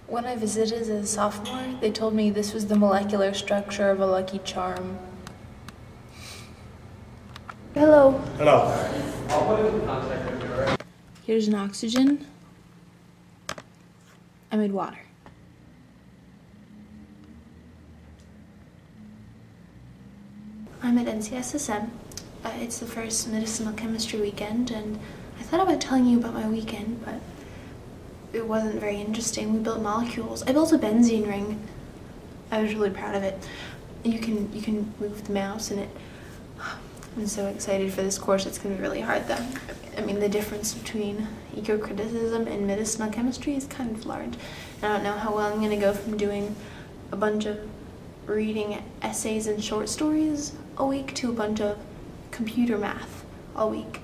When I visited as a sophomore, they told me this was the molecular structure of a lucky charm. Hello. Hello. Here's an oxygen. I made water. I'm at NCSSM. It's the first medicinal chemistry weekend, and I thought about telling you about my weekend, but it wasn't very interesting. We built molecules. I built a benzene ring. I was really proud of it. You can move the mouse in it. I'm so excited for this course. It's going to be really hard though. I mean, the difference between eco-criticism and medicinal chemistry is kind of large. I don't know how well I'm going to go from doing a bunch of reading essays and short stories a week to a bunch of computer math all week.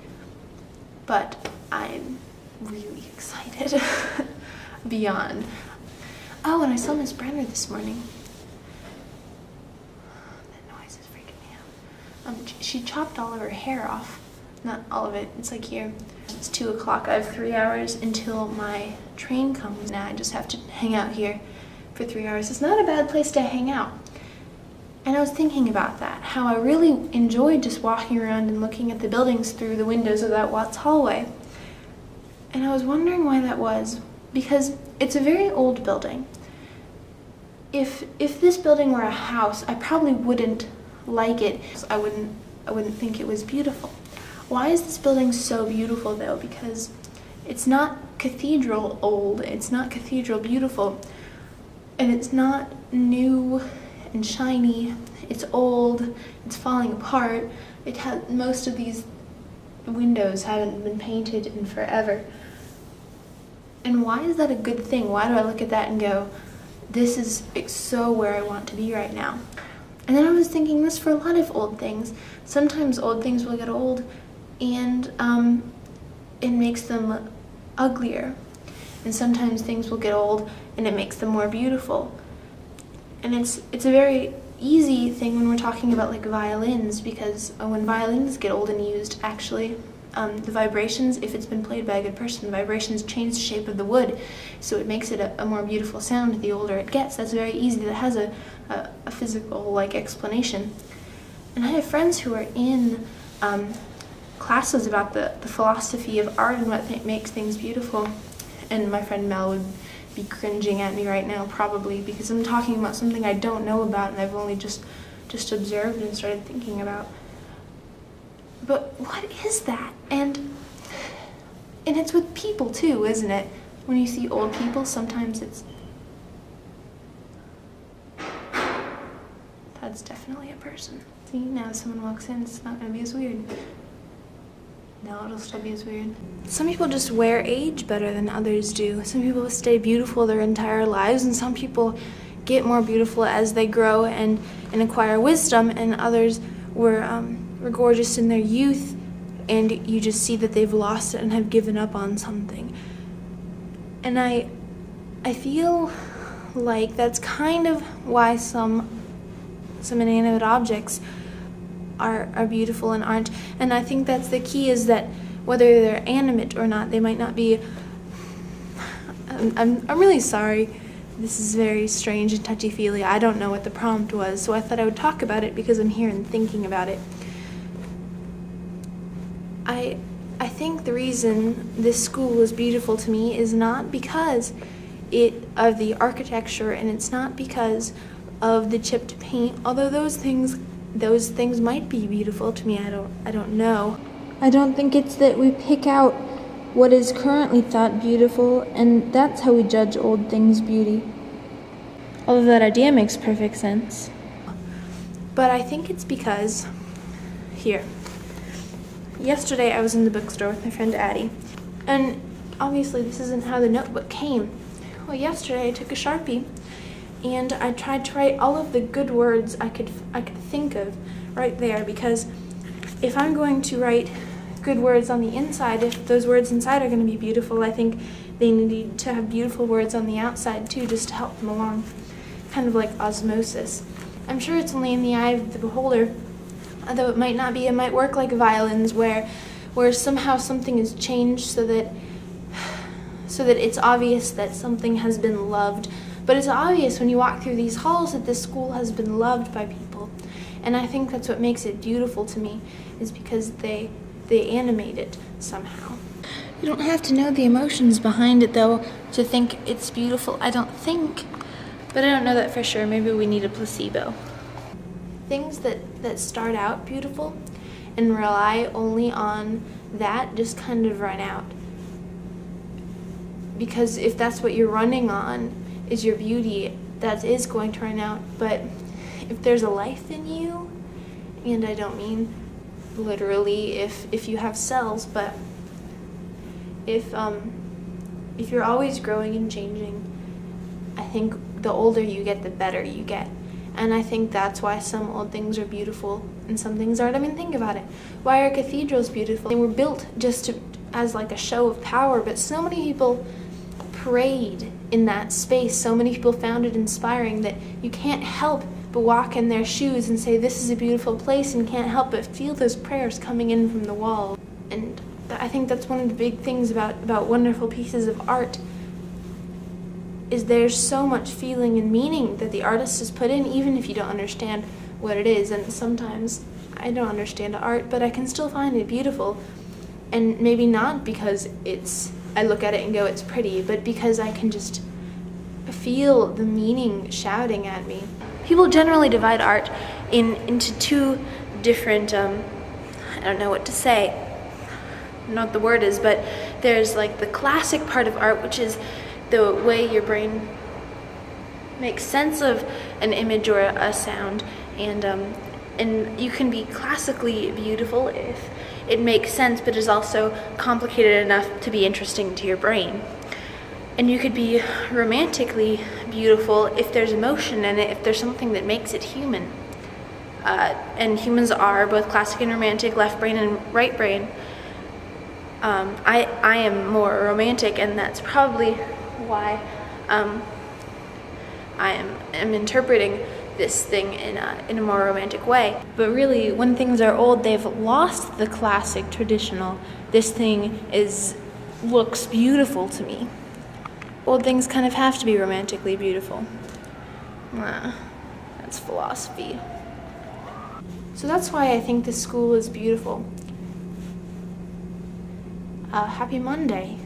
But I'm really excited. Beyond. Oh, and I saw Miss Brenner this morning. That noise is freaking me out. She chopped all of her hair off. Not all of it, it's like here. It's 2 o'clock, I have 3 hours until my train comes. Now I just have to hang out here for 3 hours. It's not a bad place to hang out. And I was thinking about that, how I really enjoyed just walking around and looking at the buildings through the windows of that Watts hallway. And I was wondering why that was, because it's a very old building. If this building were a house, I probably wouldn't like it. I wouldn't think it was beautiful. Why is this building so beautiful though? Because it's not cathedral old, it's not cathedral beautiful, and it's not new and shiny. It's old, it's falling apart. It has, most of these windows haven't been painted in forever. And why is that a good thing? Why do I look at that and go, this is so where I want to be right now? And then I was thinking this for a lot of old things. Sometimes old things will get old and it makes them uglier. And sometimes things will get old and it makes them more beautiful. And it's a very easy thing when we're talking about like violins, because when violins get old and used, actually, the vibrations, if it's been played by a good person, the vibrations change the shape of the wood, so it makes it a more beautiful sound the older it gets. That's very easy. That has a physical like explanation. And I have friends who are in classes about the philosophy of art and what makes things beautiful. And my friend Mel would be cringing at me right now probably because I'm talking about something I don't know about and I've only just observed and started thinking about. But what is that? And it's with people too, isn't it? When you see old people, sometimes that's definitely a person. See, now if someone walks in, it's not gonna be as weird. No, it'll still be as weird. Some people just wear age better than others do. Some people stay beautiful their entire lives, and some people get more beautiful as they grow and acquire wisdom, and others were gorgeous in their youth, and you just see that they've lost it and have given up on something. And I feel like that's kind of why some inanimate objects are beautiful and aren't. And I think that's the key, is that whether they're animate or not, they might not be. I'm really sorry. This is very strange and touchy-feely. I don't know what the prompt was, so I thought I would talk about it because I'm here and thinking about it. I think the reason this school is beautiful to me is not because of the architecture, and it's not because of the chipped paint, although those things might be beautiful to me. I don't know. I don't think it's that we pick out what is currently thought beautiful, and that's how we judge old things' beauty. Although that idea makes perfect sense. But I think it's because, here, yesterday I was in the bookstore with my friend Addie, and obviously this isn't how the notebook came. Well, yesterday I took a Sharpie and I tried to write all of the good words I could think of right there, because if I'm going to write good words on the inside, if those words inside are going to be beautiful, I think they need to have beautiful words on the outside too, just to help them along, kind of like osmosis. I'm sure it's only in the eye of the beholder, although it might not be. It might work like violins, where somehow something is changed so that so that it's obvious that something has been loved. But it's obvious when you walk through these halls that this school has been loved by people. And I think that's what makes it beautiful to me, is because they animate it somehow. You don't have to know the emotions behind it, though, to think it's beautiful. I don't think, but I don't know that for sure. Maybe we need a placebo. Things that start out beautiful and rely only on that just kind of run out. Because if that's what you're running on, is your beauty, that is going to run out. But if there's a life in you, and I don't mean literally if you have cells, but if you're always growing and changing, I think the older you get, the better you get. And I think that's why some old things are beautiful and some things aren't. I mean, think about it. Why are cathedrals beautiful? They were built just as like a show of power, but so many people prayed in that space. So many people found it inspiring that you can't help but walk in their shoes and say, this is a beautiful place, and can't help but feel those prayers coming in from the wall. And I think that's one of the big things about wonderful pieces of art, is there's so much feeling and meaning that the artist has put in, even if you don't understand what it is. And sometimes I don't understand art, but I can still find it beautiful. And maybe not because I look at it and go, it's pretty, but because I can just feel the meaning shouting at me. People generally divide art into two different, I don't know what to say, I don't know what the word is, but there's like the classic part of art, which is the way your brain makes sense of an image or a sound, and you can be classically beautiful if it makes sense, but is also complicated enough to be interesting to your brain. And you could be romantically beautiful if there's emotion in it, if there's something that makes it human. And humans are both classic and romantic, left brain and right brain. I am more romantic, and that's probably why I am interpreting this thing in a more romantic way. But really, when things are old, they've lost the classic traditional. This thing looks beautiful to me. Old things kind of have to be romantically beautiful. That's philosophy. So that's why I think this school is beautiful. Happy Monday.